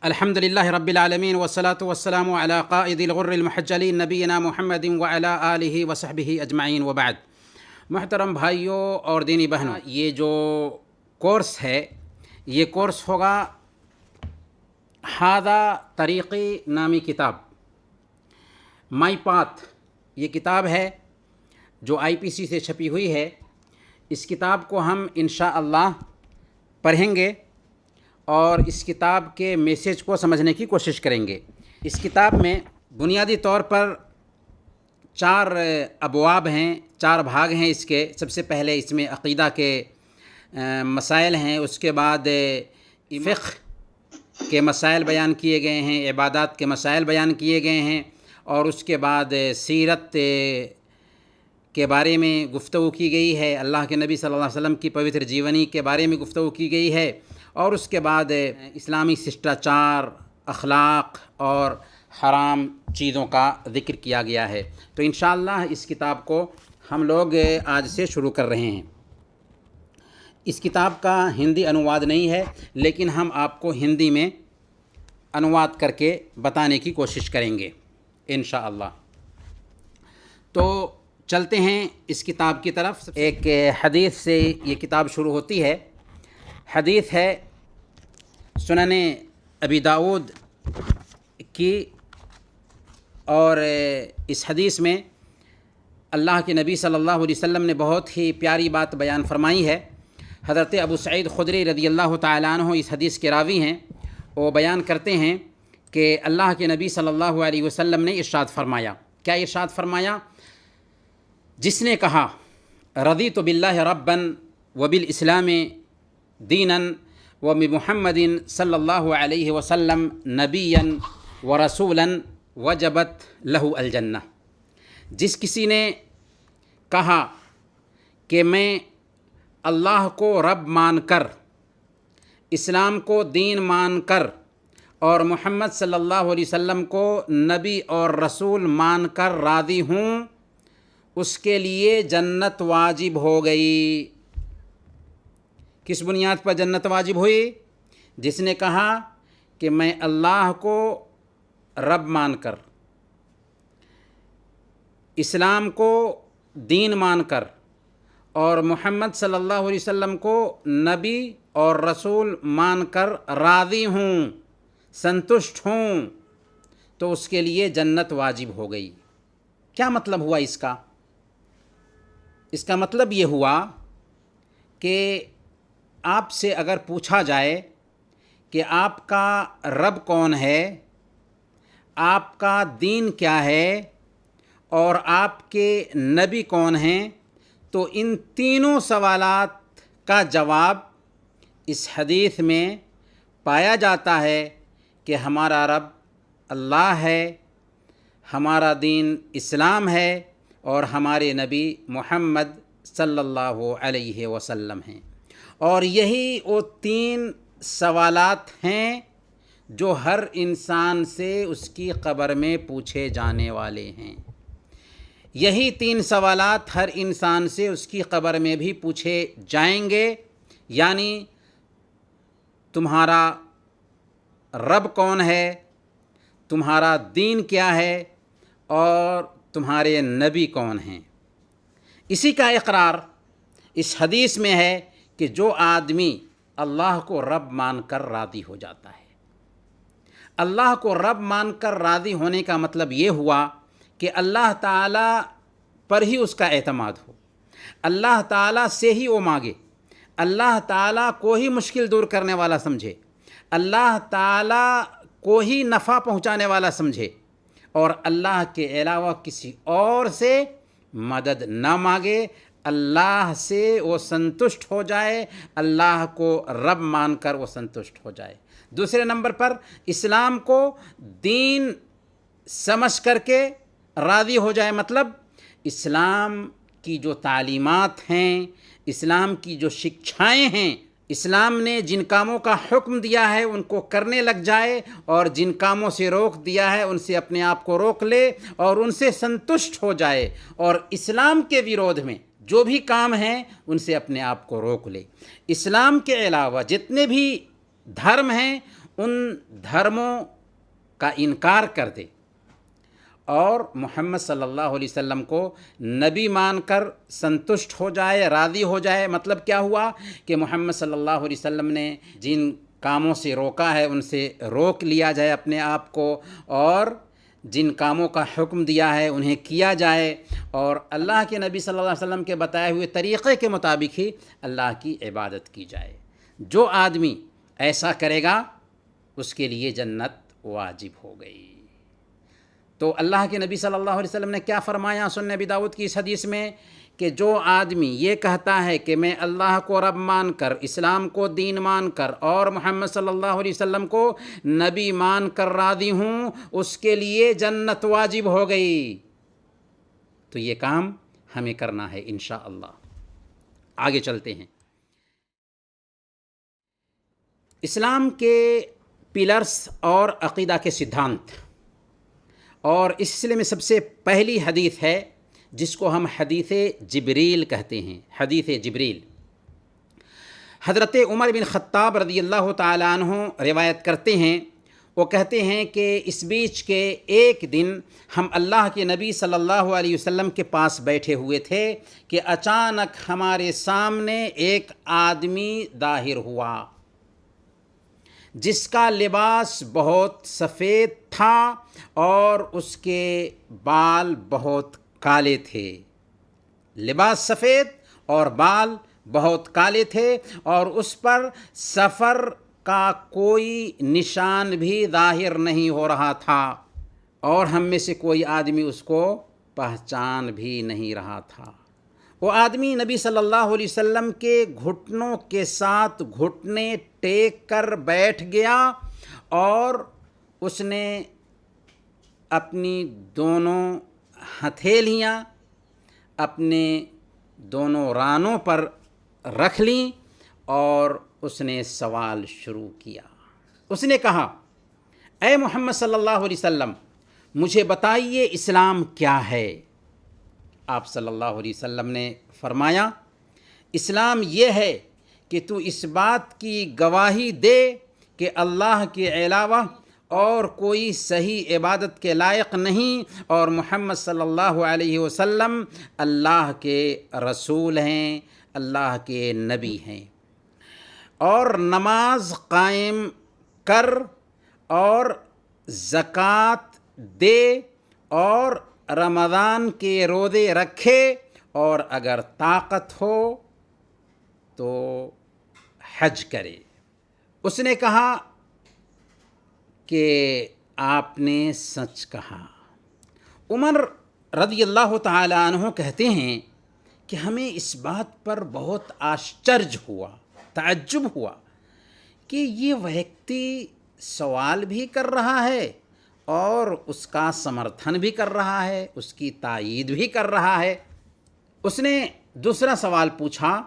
الحمدللہ رب العالمین والصلاة والسلام علی قائد الغر المحجلین نبینا محمد وعلی آلہ وصحبہ اجمعین وبعد۔ محترم بھائیوں اور دینی بہنوں، یہ جو کورس ہے یہ کورس ہوگا ہادہ طریقی نامی کتاب، مائی پاتھ یہ کتاب ہے جو IPC سے چھپی ہوئی ہے۔ اس کتاب کو ہم انشاءاللہ پڑھیں گے اور اس کتاب کے میسیج کو سمجھنے کی کوشش کریں گے۔ اس کتاب میں بنیادی طور پر 4 ابواب ہیں، 4 بھاگ ہیں اس کے۔ سب سے پہلے اس میں عقیدہ کے مسائل ہیں، اس کے بعد فقہ کے مسائل بیان کیے گئے ہیں، عبادات کے مسائل بیان کیے گئے ہیں، اور اس کے بعد سیرت کے بارے میں گفتگو کی گئی ہے، اللہ کے نبی صلی اللہ علیہ وسلم کی پوتر جیونی کے بارے میں گفتگو کی گئی ہے، اور اس کے بعد اسلامی ششٹاچار، اخلاق اور حرام چیزوں کا ذکر کیا گیا ہے۔ تو انشاءاللہ اس کتاب کو ہم لوگ آج سے شروع کر رہے ہیں۔ اس کتاب کا ہندی انواد نہیں ہے، لیکن ہم آپ کو ہندی میں انواد کر کے بتانے کی کوشش کریں گے انشاءاللہ۔ تو چلتے ہیں اس کتاب کی طرف۔ ایک حدیث سے یہ کتاب شروع ہوتی ہے۔ حدیث ہے سنن ابی داؤد کی، اور اس حدیث میں اللہ کے نبی صلی اللہ علیہ وسلم نے بہت ہی پیاری بات بیان فرمائی ہے۔ حضرت ابو سعید خدری رضی اللہ تعالیٰ عنہ اس حدیث کے راوی ہیں۔ وہ بیان کرتے ہیں کہ اللہ کے نبی صلی اللہ علیہ وسلم نے ارشاد فرمایا۔ کیا ارشاد فرمایا؟ جس نے کہا رضیت باللہ ربا وبالاسلام دینا وبمحمد صلی اللہ علیہ وسلم نبیا ورسولا وجبت لہ الجنہ۔ جس کسی نے کہا کہ میں اللہ کو رب مان کر، اسلام کو دین مان کر، اور محمد صلی اللہ علیہ وسلم کو نبی اور رسول مان کر راضی ہوں، اس کے لیے جنت واجب ہو گئی۔ کس بنیاد پر جنت واجب ہوئی؟ جس نے کہا کہ میں اللہ کو رب مان کر، اسلام کو دین مان کر، اور محمد صلی اللہ علیہ وسلم کو نبی اور رسول مان کر راضی ہوں، سنتشٹ ہوں، تو اس کے لیے جنت واجب ہو گئی۔ کیا مطلب ہوا اس کا؟ اس کا مطلب یہ ہوا کہ آپ سے اگر پوچھا جائے کہ آپ کا رب کون ہے، آپ کا دین کیا ہے، اور آپ کے نبی کون ہیں، تو ان تینوں سوالات کا جواب اس حدیث میں پایا جاتا ہے کہ ہمارا رب اللہ ہے، ہمارا دین اسلام ہے، اور ہمارے نبی محمد صلی اللہ علیہ وسلم ہیں۔ اور یہی وہ 3 سوالات ہیں جو ہر انسان سے اس کی قبر میں پوچھے جانے والے ہیں۔ یہی 3 سوالات ہر انسان سے اس کی قبر میں بھی پوچھے جائیں گے، یعنی تمہارا رب کون ہے، تمہارا دین کیا ہے، اور تمہارے نبی کون ہیں۔ اسی کا اقرار اس حدیث میں ہے کہ جو آدمی اللہ کو رب مان کر راضی ہو جاتا ہے۔ اللہ کو رب مان کر راضی ہونے کا مطلب یہ ہوا کہ اللہ تعالیٰ پر ہی اس کا اعتماد ہو، اللہ تعالیٰ سے ہی وہ مانگے، اللہ تعالیٰ کو ہی مشکل دور کرنے والا سمجھے، اللہ تعالیٰ کو ہی نفع پہنچانے والا سمجھے، اور اللہ کے علاوہ کسی اور سے مدد نہ مانگے، اللہ سے وہ سنتشٹ ہو جائے، اللہ کو رب مان کر وہ سنتشٹ ہو جائے۔ دوسرے نمبر پر اسلام کو دین سمجھ کر کے راضی ہو جائے، مطلب اسلام کی جو تعلیمات ہیں، اسلام کی جو شکشائیں ہیں، اسلام نے جن کاموں کا حکم دیا ہے ان کو کرنے لگ جائے، اور جن کاموں سے روک دیا ہے ان سے اپنے آپ کو روک لے اور ان سے سنتشٹ ہو جائے، اور اسلام کے ویرودھ میں جو بھی کام ہیں ان سے اپنے آپ کو روک لے۔ اسلام کے علاوہ جتنے بھی دھرم ہیں ان دھرموں کا انکار کر دے اور محمد صلی اللہ علیہ وسلم کو نبی مان کر سنتشٹ ہو جائے، راضی ہو جائے، مطلب کیا ہوا کہ محمد صلی اللہ علیہ وسلم نے جن کاموں سے روکا ہے ان سے روک لیا جائے اپنے آپ کو، اور جن کاموں کا حکم دیا ہے انہیں کیا جائے، اور اللہ کے نبی صلی اللہ علیہ وسلم کے بتائے ہوئے طریقے کے مطابق ہی اللہ کی عبادت کی جائے۔ جو آدمی ایسا کرے گا اس کے لیے جنت واجب ہو گئی۔ تو اللہ کے نبی صلی اللہ علیہ وسلم نے کیا فرمایا سنن ابی داؤد کی اس حدیث میں کہ جو آدمی یہ کہتا ہے کہ میں اللہ کو رب مان کر، اسلام کو دین مان کر اور محمد صلی اللہ علیہ وسلم کو نبی مان کر راضی ہوں، اس کے لیے جنت واجب ہو گئی۔ تو یہ کام ہمیں کرنا ہے انشاءاللہ۔ آگے چلتے ہیں۔ اسلام کے پلرز اور عقیدہ کے سدھانت، اور اس سلسلے میں سب سے پہلی حدیث ہے جس کو ہم حدیث جبریل کہتے ہیں۔ حدیث جبریل حضرت عمر بن خطاب رضی اللہ تعالیٰ عنہ روایت کرتے ہیں، وہ کہتے ہیں کہ اس بیچ کے ایک دن ہم اللہ کے نبی صلی اللہ علیہ وسلم کے پاس بیٹھے ہوئے تھے کہ اچانک ہمارے سامنے ایک آدمی ظاہر ہوا جس کا لباس بہت سفید تھا اور اس کے بال بہت کالے تھے۔ لباس سفید اور بال بہت کالے تھے، اور اس پر سفر کا کوئی نشان بھی ظاہر نہیں ہو رہا تھا، اور ہم میں سے کوئی آدمی اس کو پہچان بھی نہیں رہا تھا۔ وہ آدمی نبی صلی اللہ علیہ وسلم کے گھٹنوں کے ساتھ گھٹنے ٹیک کر بیٹھ گیا، اور اس نے اپنی دونوں ہتھیلیاں اپنے دونوں رانوں پر رکھ لیں، اور اس نے سوال شروع کیا۔ اس نے کہا، اے محمد صلی اللہ علیہ وسلم، مجھے بتائیے اسلام کیا ہے؟ آپ صلی اللہ علیہ وسلم نے فرمایا، اسلام یہ ہے کہ تو اس بات کی گواہی دے کہ اللہ کے علاوہ اور کوئی صحیح عبادت کے لائق نہیں، اور محمد صلی اللہ علیہ وسلم اللہ کے رسول ہیں، اللہ کے نبی ہیں، اور نماز قائم کر اور زکوٰۃ دے اور رمضان کے روزے رکھے، اور اگر طاقت ہو تو حج کرے۔ اس نے کہا کہ آپ نے سچ کہا۔ عمر رضی اللہ تعالی عنہ کہتے ہیں کہ ہمیں اس بات پر بہت آشچرج ہوا، تعجب ہوا کہ یہ ویکتی سوال بھی کر رہا ہے اور اس کا سمرتھن بھی کر رہا ہے، اس کی تائید بھی کر رہا ہے۔ اس نے دوسرا سوال پوچھا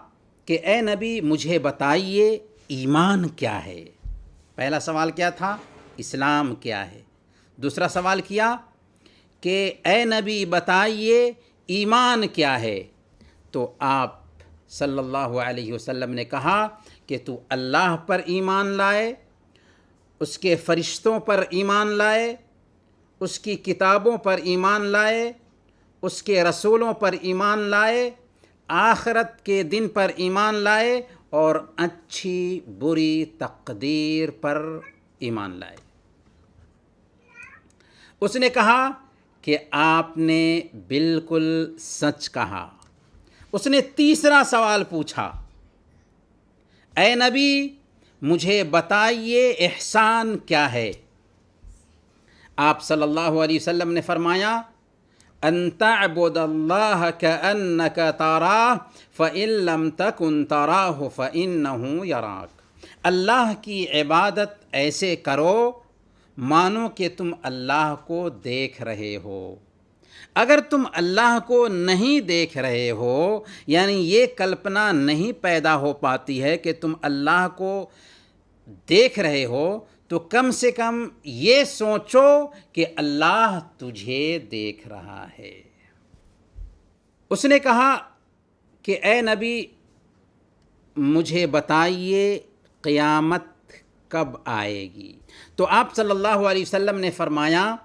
کہ اے نبی مجھے بتائیے ایمان کیا ہے؟ پہلا سوال کیا تھا؟ اسلام کیا ہے؟ دوسرا سوال کیا کہ اے نبی بتائیے ایمان کیا ہے؟ تو آپ صلی اللہ علیہ وسلم نے کہا کہ تو اللہ پر ایمان لائے، اس کے فرشتوں پر ایمان لائے، اس کی کتابوں پر ایمان لائے، اس کے رسولوں پر ایمان لائے، آخرت کے دن پر ایمان لائے، اور اچھی بری تقدیر پر ایمان لائے۔ اس نے کہا کہ آپ نے بالکل سچ کہا۔ اس نے تیسرا سوال پوچھا، اے نبی مجھے بتائیے احسان کیا ہے؟ آپ صلی اللہ علیہ وسلم نے فرمایا، ان تعبد اللہ کأنک تراہ فإن لم تکن تراہ فإنہ یراک۔ اللہ کی عبادت ایسے کرو مانو کہ تم اللہ کو دیکھ رہے ہو۔ اگر تم اللہ کو نہیں دیکھ رہے ہو، یعنی یہ کلپنا نہیں پیدا ہو پاتی ہے کہ تم اللہ کو دیکھ رہے ہو، تو کم سے کم یہ سوچو کہ اللہ تجھے دیکھ رہا ہے۔ اس نے کہا کہ اے نبی مجھے بتائیے قیامت کب آئے گی؟ تو آپ صلی اللہ علیہ وسلم نے فرمایا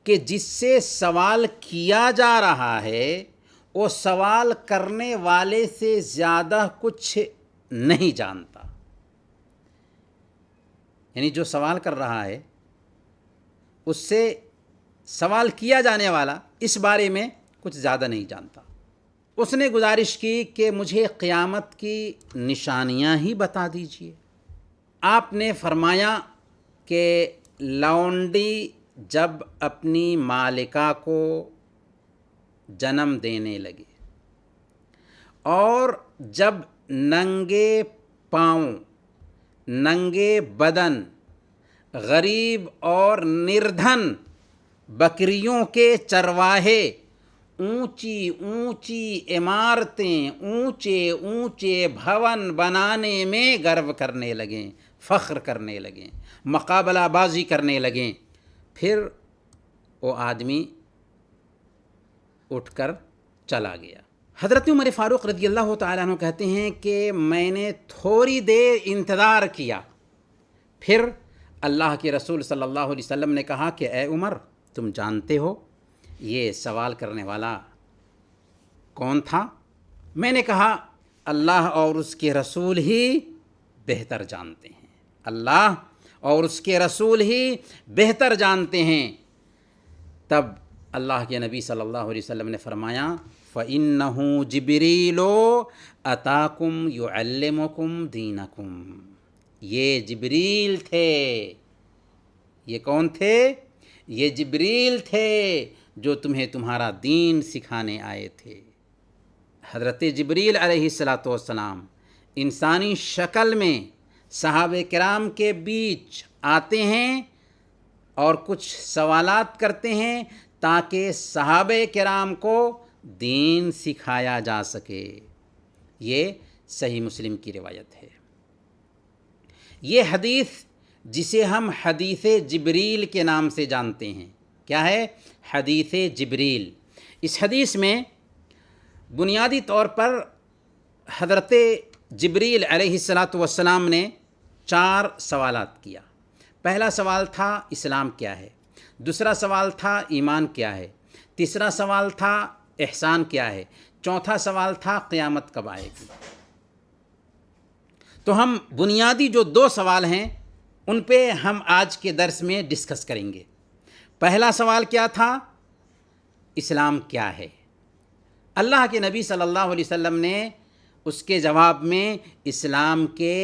کہ جس سے سوال کیا جا رہا ہے وہ سوال کرنے والے سے زیادہ کچھ نہیں جانتا، یعنی جو سوال کر رہا ہے اس سے سوال کیا جانے والا اس بارے میں کچھ زیادہ نہیں جانتا۔ اس نے گزارش کی کہ مجھے قیامت کی نشانیاں ہی بتا دیجیے۔ آپ نے فرمایا کہ لونڈی جب اپنی مالکہ کو جنم دینے لگے اور جب ننگے پاؤں، ننگے بدن، غریب اور نردھن بکریوں کے چرواہے اونچی اونچی عمارتیں، اونچے اونچے بھون بنانے میں گرو کرنے لگیں، فخر کرنے لگیں، مقابلہ بازی کرنے لگیں، پھر وہ آدمی اٹھ کر چلا گیا۔ حضرت عمر فاروق رضی اللہ تعالیٰ عنہ کہتے ہیں کہ میں نے تھوڑی دیر انتظار کیا، پھر اللہ کے رسول صلی اللہ علیہ وسلم نے کہا کہ اے عمر، تم جانتے ہو یہ سوال کرنے والا کون تھا؟ میں نے کہا اللہ اور اس کے رسول ہی بہتر جانتے ہیں، اللہ اور اس کے رسول ہی بہتر جانتے ہیں۔ تب اللہ کے نبی صلی اللہ علیہ وسلم نے فرمایا فَإِنَّهُ جِبْرِيلُ أَتَاكُمْ يُعَلِّمُكُمْ دِينَكُمْ، یہ جبریل تھے۔ یہ کون تھے؟ یہ جبریل تھے جو تمہیں تمہارا دین سکھانے آئے تھے۔ حضرت جبریل علیہ السلام انسانی شکل میں صحابہ کرام کے بیچ آتے ہیں اور کچھ سوالات کرتے ہیں تاکہ صحابہ کرام کو دین سکھایا جا سکے۔ یہ صحیح مسلم کی روایت ہے۔ یہ حدیث جسے ہم حدیث جبریل کے نام سے جانتے ہیں، کیا ہے؟ حدیث جبریل۔ اس حدیث میں بنیادی طور پر حضرت جبریل علیہ السلام نے 4 سوالات کیا۔ پہلا سوال تھا اسلام کیا ہے، دوسرا سوال تھا ایمان کیا ہے، تیسرا سوال تھا احسان کیا ہے، چوتھا سوال تھا قیامت کب آئے گی۔ تو ہم بنیادی جو 2 سوال ہیں ان پہ ہم آج کے درس میں ڈسکس کریں گے۔ پہلا سوال کیا تھا؟ اسلام کیا ہے؟ اللہ کے نبی صلی اللہ علیہ وسلم نے اس کے جواب میں اسلام کے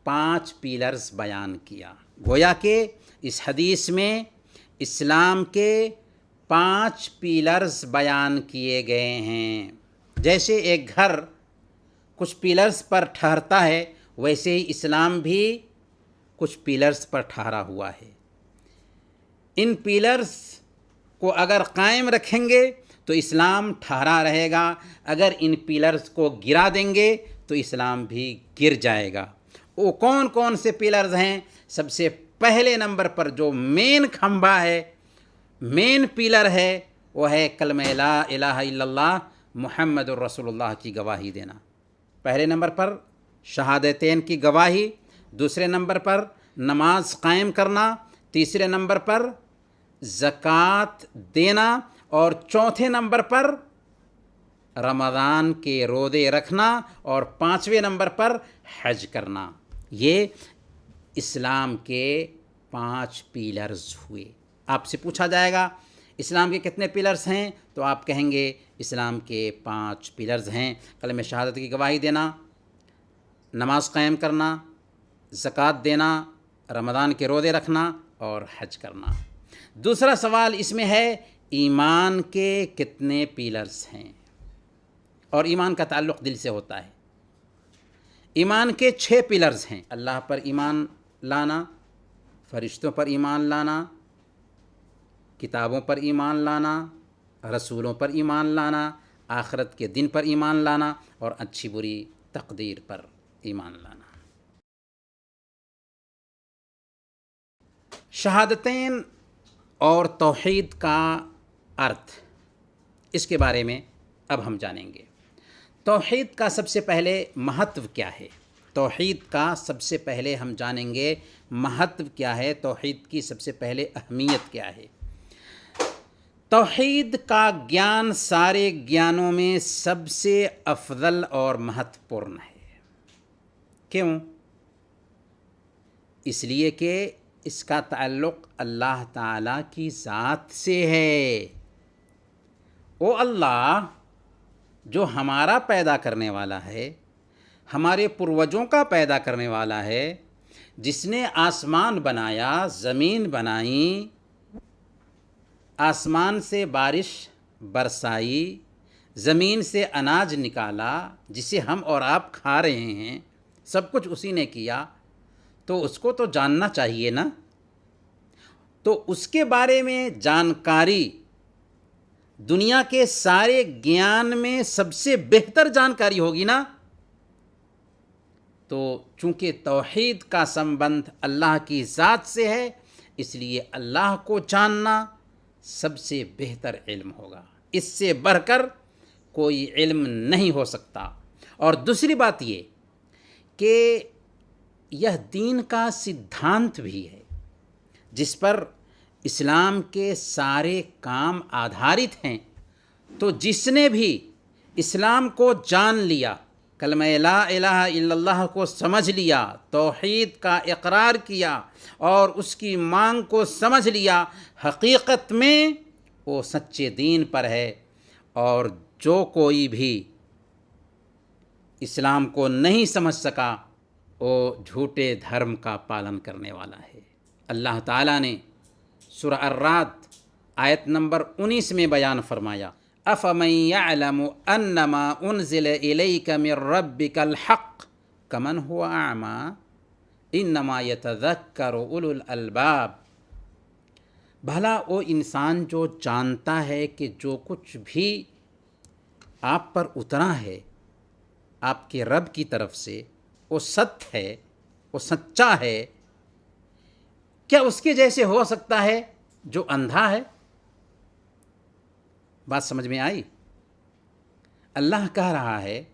5 پیلرز بیان کیا۔ گویا کہ اس حدیث میں اسلام کے 5 پیلرز بیان کیے گئے ہیں۔ جیسے ایک گھر کچھ پیلرز پر ٹھہرتا ہے، ویسے ہی اسلام بھی کچھ پیلرز پر ٹھہرا ہوا ہے۔ ان پیلرز کو اگر قائم رکھیں گے تو اسلام ٹھہرا رہے گا، اگر ان پیلرز کو گرا دیں گے تو اسلام بھی گر جائے گا۔ وہ کون کون سے پیلرز ہیں؟ سب سے پہلے نمبر پر جو مین کھمبا ہے، مین پیلر ہے، وہ ہے کلمہ لا الہ الا اللہ محمد الرسول اللہ کی گواہی دینا۔ پہلے نمبر پر شہادتین کی گواہی، دوسرے نمبر پر نماز قائم کرنا، تیسرے نمبر پر زکوٰۃ دینا، اور چوتھے نمبر پر رمضان کے روزے رکھنا، اور 5ویں نمبر پر حج کرنا۔ یہ اسلام کے 5 پیلرز ہوئے۔ آپ سے پوچھا جائے گا اسلام کے کتنے پیلرز ہیں، تو آپ کہیں گے اسلام کے 5 پیلرز ہیں: کلمہ شہادت کی گواہی دینا، نماز قائم کرنا، زکوٰۃ دینا، رمضان کے روزے رکھنا اور حج کرنا۔ دوسرا سوال اس میں ہے ایمان کے کتنے پیلرز ہیں، اور ایمان کا تعلق دل سے ہوتا ہے۔ ایمان کے 6 پیلرز ہیں: اللہ پر ایمان لانا، فرشتوں پر ایمان لانا، کتابوں پر ایمان لانا، رسولوں پر ایمان لانا، آخرت کے دن پر ایمان لانا، اور اچھی بری تقدیر پر ایمان لانا۔ شہادتین اور توحید کا ارتھ، اس کے بارے میں اب ہم جانیں گے۔ توحید کا سب سے پہلے مہتو کیا ہے؟ توحید کا سب سے پہلے ہم جانیں گے مہتو کیا ہے، توحید کی سب سے پہلے اہمیت کیا ہے۔ توحید کا گیان سارے گیانوں میں سب سے افضل اور مہتوپورن ہے۔ کیوں؟ اس لیے کہ اس کا تعلق اللہ تعالیٰ کی ذات سے ہے۔ وہ اللہ جو ہمارا پیدا کرنے والا ہے، ہمارے پروجوں کا پیدا کرنے والا ہے، جس نے آسمان بنایا، زمین بنائی، آسمان سے بارش برسائی، زمین سے اناج نکالا جسے ہم اور آپ کھا رہے ہیں، سب کچھ اسی نے کیا، تو اس کو تو جاننا چاہیے نا۔ تو اس کے بارے میں جانکاری دنیا کے سارے گیان میں سب سے بہتر جانکاری ہوگی نا۔ تو چونکہ توحید کا سمبند اللہ کی ذات سے ہے، اس لیے اللہ کو جاننا سب سے بہتر علم ہوگا، اس سے بڑھ کر کوئی علم نہیں ہو سکتا۔ اور دوسری بات یہ کہ یہ دین کا سدھانت بھی ہے جس پر اسلام کے سارے کام آدھارت ہیں۔ تو جس نے بھی اسلام کو جان لیا، کلمہ لا الہ الا اللہ کو سمجھ لیا، توحید کا اقرار کیا اور اس کی مانگ کو سمجھ لیا، حقیقت میں وہ سچے دین پر ہے۔ اور جو کوئی بھی اسلام کو نہیں سمجھ سکا وہ جھوٹے دھرم کا پالن کرنے والا ہے۔ اللہ تعالیٰ نے سورہ الرعد آیت نمبر 19 میں بیان فرمایا، أَفَمَنْ يَعْلَمُ أَنَّمَا أُنزِلَ إِلَيْكَ مِنْ رَبِّكَ الْحَقُّ كَمَنْ هُوَ أَعْمَى إِنَّمَا يَتَذَكَّرُ أُولُو الْأَلْبَابِ۔ بھلا وہ انسان جو جانتا ہے کہ جو کچھ بھی آپ پر اترا ہے آپ کے رب کی طرف سے وہ ست ہے، وہ سچا ہے، کیا اس کے جیسے ہو سکتا ہے جو اندھا ہے؟ بات سمجھ میں آئی؟ اللہ کہہ رہا ہے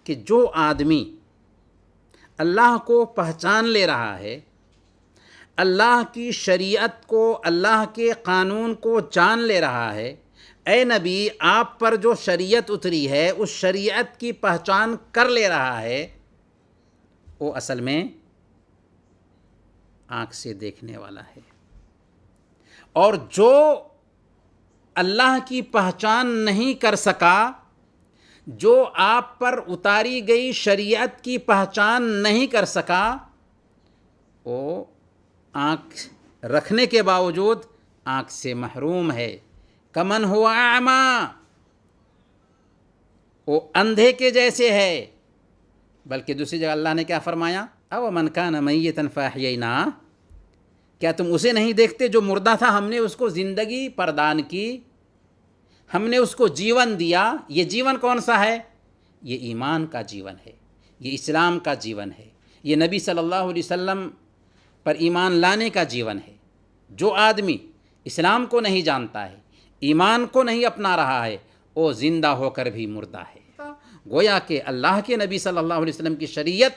کہ جو آدمی اللہ کو پہچان لے رہا ہے، اللہ کی شریعت کو، اللہ کے قانون کو جان لے رہا ہے، اے نبی آپ پر جو شریعت اتری ہے اس شریعت کی پہچان کر لے رہا ہے، وہ اصل میں آنکھ سے دیکھنے والا ہے۔ اور جو اللہ کی پہچان نہیں کر سکا، جو آپ پر اتاری گئی شریعت کی پہچان نہیں کر سکا، وہ آنکھ رکھنے کے باوجود آنکھ سے محروم ہے۔ کمن ہوا اعمیٰ، وہ اندھے کے جیسے ہے۔ بلکہ دوسری جگہ اللہ نے کیا فرمایا؟ او من کان میتا فاحییناہ، کیا تم اسے نہیں دیکھتے جو مردہ تھا، ہم نے اس کو زندگی پردان کی، ہم نے اس کو جیون دیا۔ یہ جیون کون سا ہے؟ یہ ایمان کا جیون ہے، یہ اسلام کا جیون ہے، یہ نبی صلی اللہ علیہ وسلم پر ایمان لانے کا جیون ہے۔ جو آدمی اسلام کو نہیں جانتا ہے، ایمان کو نہیں اپنا رہا ہے، وہ زندہ ہو کر بھی مردہ ہے۔ گویا کہ اللہ کے نبی صلی اللہ علیہ وسلم کی شریعت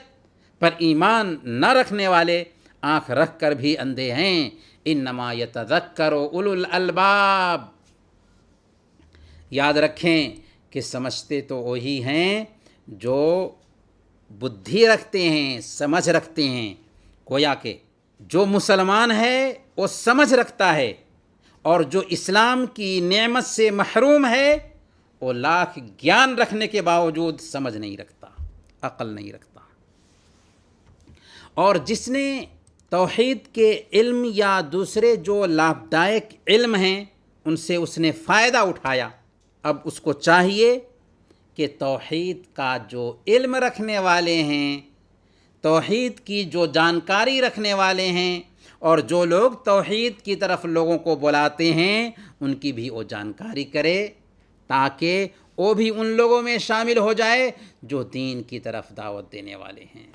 پر ایمان نہ رکھنے والے آنکھ رکھ کر بھی اندھے ہیں۔ انما یتذکر اولو الالباب، یاد رکھیں کہ سمجھتے تو وہی ہیں جو بدھی رکھتے ہیں، سمجھ رکھتے ہیں۔ گویا کہ جو مسلمان ہے وہ سمجھ رکھتا ہے، اور جو اسلام کی نعمت سے محروم ہے وہ لاکھ گیان رکھنے کے باوجود سمجھ نہیں رکھتا، عقل نہیں رکھتا۔ اور جس نے توحید کے علم یا دوسرے جو لابھدائک علم ہیں ان سے اس نے فائدہ اٹھایا، اب اس کو چاہیے کہ توحید کا جو علم رکھنے والے ہیں، توحید کی جو جانکاری رکھنے والے ہیں، اور جو لوگ توحید کی طرف لوگوں کو بلاتے ہیں ان کی بھی وہ جانکاری کرے، تاکہ وہ بھی ان لوگوں میں شامل ہو جائے جو دین کی طرف دعوت دینے والے ہیں۔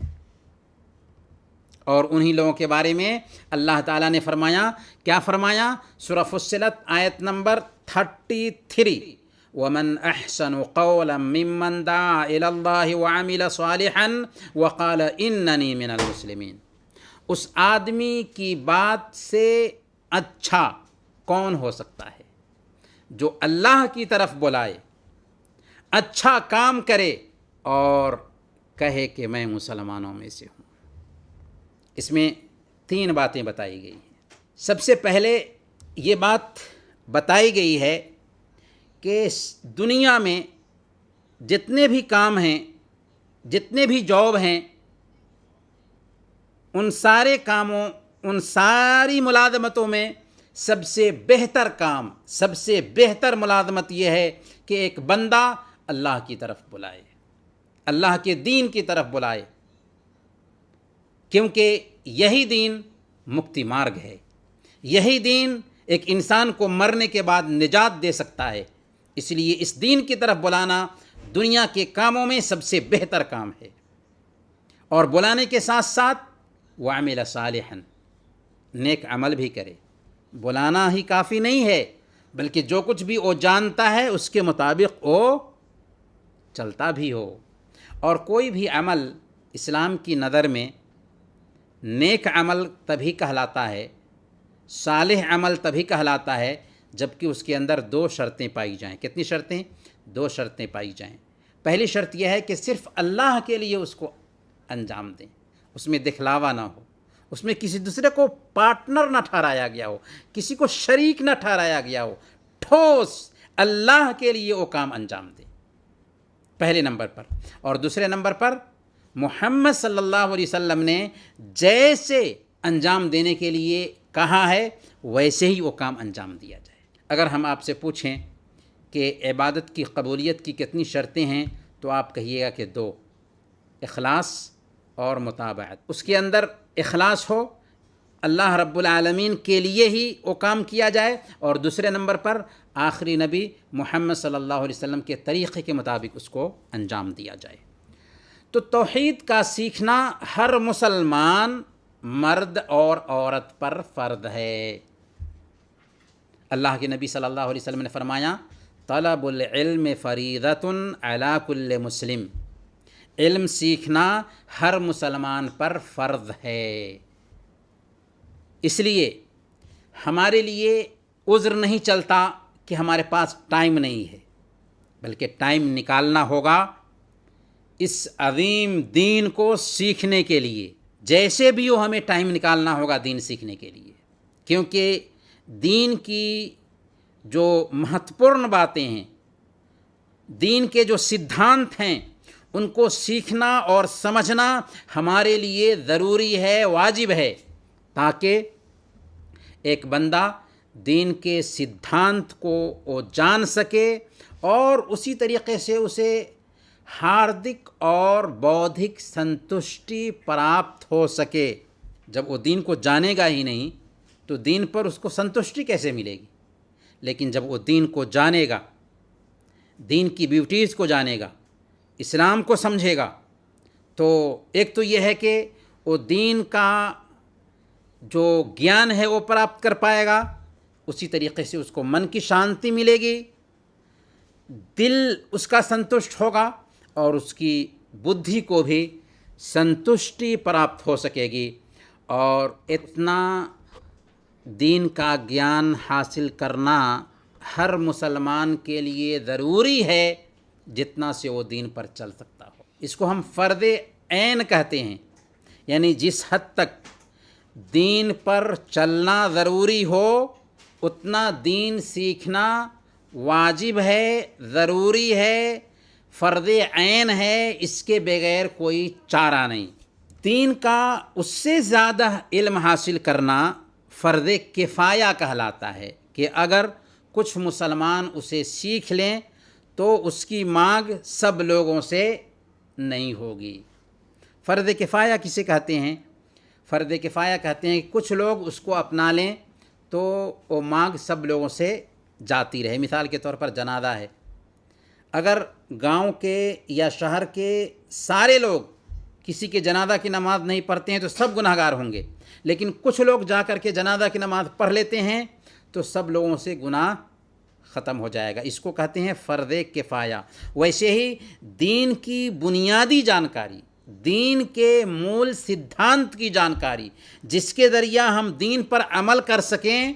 اور انہی لوگوں کے بارے میں اللہ تعالیٰ نے فرمایا، کیا فرمایا؟ سورہ فصلت آیت نمبر 33، ومن احسن قولا ممن دعا الی اللہ وعمل صالحا وقال اننی من المسلمین. اس آدمی کی بات سے اچھا کون ہو سکتا ہے جو اللہ کی طرف بلائے، اچھا کام کرے اور کہے کہ میں مسلمانوں میں سے ہوں. اس میں 3 باتیں بتائی گئی ہیں. سب سے پہلے یہ بات بتائی گئی ہے کہ دنیا میں جتنے بھی کام ہیں، جتنے بھی جاب ہیں، ان سارے کاموں، ان ساری ملازمتوں میں سب سے بہتر کام، سب سے بہتر ملازمت یہ ہے کہ ایک بندہ اللہ کی طرف بلائے، اللہ کے دین کی طرف بلائے، کیونکہ یہی دین مکتی مارگ ہے. یہی دین ایک انسان کو مرنے کے بعد نجات دے سکتا ہے. اس لیے اس دین کی طرف بلانا دنیا کے کاموں میں سب سے بہتر کام ہے. اور بلانے کے ساتھ ساتھ وعمل صالحا، نیک عمل بھی کرے. بلانا ہی کافی نہیں ہے، بلکہ جو کچھ بھی وہ جانتا ہے اس کے مطابق وہ چلتا بھی ہو. اور کوئی بھی عمل اسلام کی نظر میں نیک عمل تبھی کہلاتا ہے، صالح عمل تبھی کہلاتا ہے جبکہ اس کے اندر 2 شرطیں پائی جائیں. کتنی شرطیں؟ 2 شرطیں پائی جائیں. پہلی شرط یہ ہے کہ صرف اللہ کے لیے اس کو انجام دیں، اس میں دکھلاوا نہ ہو، اس میں کسی دوسرے کو پارٹنر نہ ٹھہرایا گیا ہو، کسی کو شریک نہ ٹھہرایا گیا ہو. ٹھوس اللہ کے لیے وہ کام انجام دیں، پہلے نمبر پر. اور دوسرے نمبر پر محمد صلی اللہ علیہ وسلم نے جیسے انجام دینے کے لیے کہا ہے ویسے ہی وہ کام انجام دیا جائے. اگر ہم آپ سے پوچھیں کہ عبادت کی قبولیت کی کتنی شرطیں ہیں تو آپ کہیے گا کہ 2، اخلاص اور متابعت. اس کے اندر اخلاص ہو، اللہ رب العالمین کے لیے ہی وہ کام کیا جائے، اور دوسرے نمبر پر آخری نبی محمد صلی اللہ علیہ وسلم کے طریقے کے مطابق اس کو انجام دیا جائے. تو توحید کا سیکھنا ہر مسلمان مرد اور عورت پر فرض ہے. اللہ کے نبی صلی اللہ علیہ وسلم نے فرمایا طلب العلم فریضۃ علی کل مسلم. علم سیکھنا ہر مسلمان پر فرض ہے. اس لیے ہمارے لیے عذر نہیں چلتا کہ ہمارے پاس ٹائم نہیں ہے، بلکہ ٹائم نکالنا ہوگا اس عظیم دین کو سیکھنے کے لیے. جیسے بھی ہو ہمیں ٹائم نکالنا ہوگا دین سیکھنے کے لیے، کیونکہ دین کی جو مہتوپورن باتیں ہیں، دین کے جو سدھانت ہیں، ان کو سیکھنا اور سمجھنا ہمارے لیے ضروری ہے، واجب ہے، تاکہ ایک بندہ دین کے سدھانت کو وہ جان سکے اور اسی طریقے سے اسے ہاردک اور بودھک سنتشٹی پراپت ہو سکے. جب وہ دین کو جانے گا ہی نہیں تو دین پر اس کو سنتشٹی کیسے ملے گی؟ لیکن جب وہ دین کو جانے گا، دین کی بیوٹیز کو جانے گا، اسلام کو سمجھے گا، تو ایک تو یہ ہے کہ وہ دین کا جو گیان ہے وہ پراپت کر پائے گا، اسی طریقے سے اس کو من کی شانتی ملے گی، دل اس کا سنتشٹ ہوگا اور اس کی بدھی کو بھی سنتشٹی پراپت ہو سکے گی. اور اتنا دین کا گیان حاصل کرنا ہر مسلمان کے لیے ضروری ہے جتنا سے وہ دین پر چل سکتا ہو. اس کو ہم فرض عین کہتے ہیں، یعنی جس حد تک دین پر چلنا ضروری ہو اتنا دین سیکھنا واجب ہے، ضروری ہے، فرض عین ہے، اس کے بغیر کوئی چارہ نہیں. دین کا اس سے زیادہ علم حاصل کرنا فرض کفایہ کہلاتا ہے کہ اگر کچھ مسلمان اسے سیکھ لیں تو اس کی مانگ سب لوگوں سے نہیں ہوگی. فرض کفایہ کسے کہتے ہیں؟ فرض کفایہ کہتے ہیں کہ کچھ لوگ اس کو اپنا لیں تو وہ مانگ سب لوگوں سے جاتی رہے. مثال کے طور پر جنازہ ہے، اگر گاؤں کے یا شہر کے سارے لوگ کسی کے جنازہ کی نماز نہیں پڑھتے ہیں تو سب گناہ گار ہوں گے، لیکن کچھ لوگ جا کر کے جنازہ کی نماز پڑھ لیتے ہیں تو سب لوگوں سے گناہ ختم ہو جائے گا۔ اس کو کہتے ہیں فرض کفایہ۔ ویسے ہی دین کی بنیادی جانکاری، دین کے مول سدھانت کی جانکاری، جس کے ذریعہ ہم دین پر عمل کر سکیں،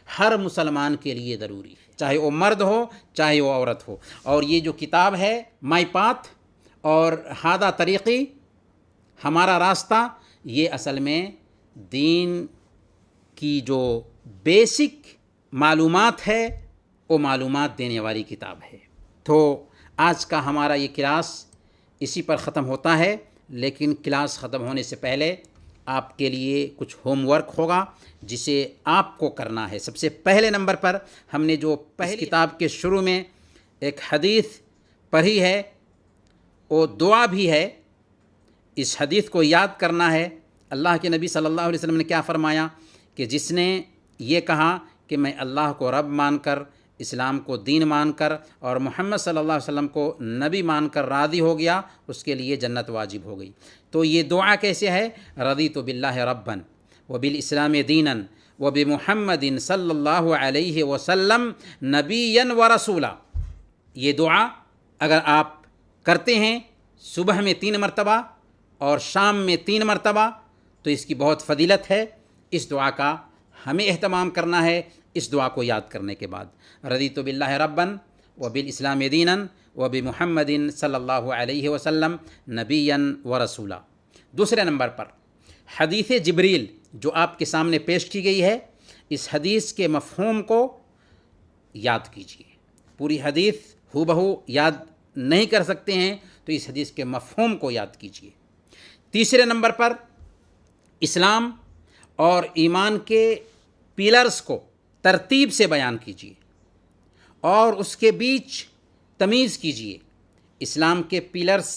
ہر مسلمان کے لیے ضروری ہے، چاہے وہ مرد ہو چاہے وہ عورت ہو۔ اور یہ جو کتاب ہے مائی پاتھ اور ہادہ طریقی، ہمارا راستہ، یہ اصل میں دین کی جو بیسک معلومات ہے وہ معلومات دینے والی کتاب ہے۔ تو آج کا ہمارا یہ کلاس اسی پر ختم ہوتا ہے، لیکن کلاس ختم ہونے سے پہلے آپ کے لیے کچھ ہوم ورک ہوگا جسے آپ کو کرنا ہے۔ سب سے پہلے نمبر پر ہم نے جو پہلی کتاب کے شروع میں ایک حدیث پڑھی ہے، وہ دعا بھی ہے، اس حدیث کو یاد کرنا ہے۔ اللہ کے نبی صلی اللہ علیہ وسلم نے کیا فرمایا کہ جس نے یہ کہا کہ میں اللہ کو رب مان کر، اسلام کو دین مان کر اور محمد صلی اللہ علیہ وسلم کو نبی مان کر راضی ہو گیا، اس کے لیے جنت واجب ہو گئی۔ تو یہ دعا کیسے ہے؟ رضیت باللہ ربا وبالاسلام دینا وبمحمد صلی اللہ علیہ وسلم نبیا ورسولا۔ یہ دعا اگر آپ کرتے ہیں صبح میں 3 مرتبہ اور شام میں 3 مرتبہ تو اس کی بہت فضیلت ہے۔ اس دعا کا ہمیں اہتمام کرنا ہے۔ اس دعا کو یاد کرنے کے بعد رضیت باللہ ربا وبالاسلام دینا وبمحمد صلی اللہ علیہ وسلم نبیا ورسولا۔ دوسرے نمبر پر حدیث جبریل جو آپ کے سامنے پیش کی گئی ہے، اس حدیث کے مفہوم کو یاد کیجیے۔ پوری حدیث ہو بہو یاد نہیں کر سکتے ہیں تو اس حدیث کے مفہوم کو یاد کیجیے۔ تیسرے نمبر پر اسلام اور ایمان کے پیلرز کو ترتیب سے بیان کیجیے اور اس کے بیچ تمیز کیجیے۔ اسلام کے پیلرز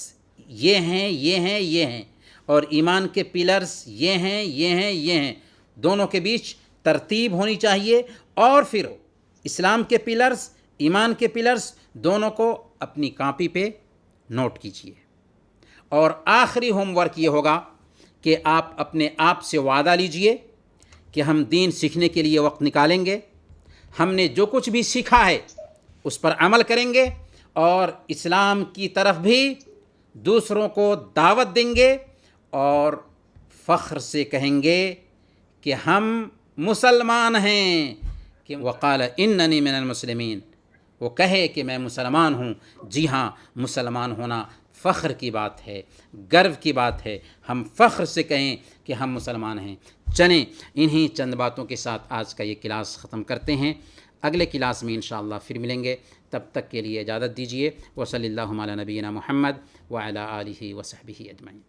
یہ ہیں، یہ ہیں، یہ ہیں، اور ایمان کے پیلرز یہ ہیں، یہ ہیں، یہ ہیں۔ دونوں کے بیچ ترتیب ہونی چاہیے، اور پھر اسلام کے پیلرز، ایمان کے پیلرز دونوں کو اپنی کاپی پہ نوٹ کیجیے۔ اور آخری ہوم ورک یہ ہوگا کہ آپ اپنے آپ سے وعدہ لیجئے کہ ہم دین سیکھنے کے لیے وقت نکالیں گے، ہم نے جو کچھ بھی سیکھا ہے اس پر عمل کریں گے، اور اسلام کی طرف بھی دوسروں کو دعوت دیں گے، اور فخر سے کہیں گے کہ ہم مسلمان ہیں، کہ وقال اننی من المسلمین، وہ کہے کہ میں مسلمان ہوں۔ جی ہاں، مسلمان ہونا فخر کی بات ہے، گرو کی بات ہے۔ ہم فخر سے کہیں کہ ہم مسلمان ہیں۔ چلیں انہی چند باتوں کے ساتھ آج کا یہ کلاس ختم کرتے ہیں۔ اگلے کلاس میں انشاءاللہ پھر ملیں گے، تب تک کے لیے اجازت دیجیے۔ وصلی اللہ علی نبینا محمد وعلی آلہ وصحبہ اجمعین۔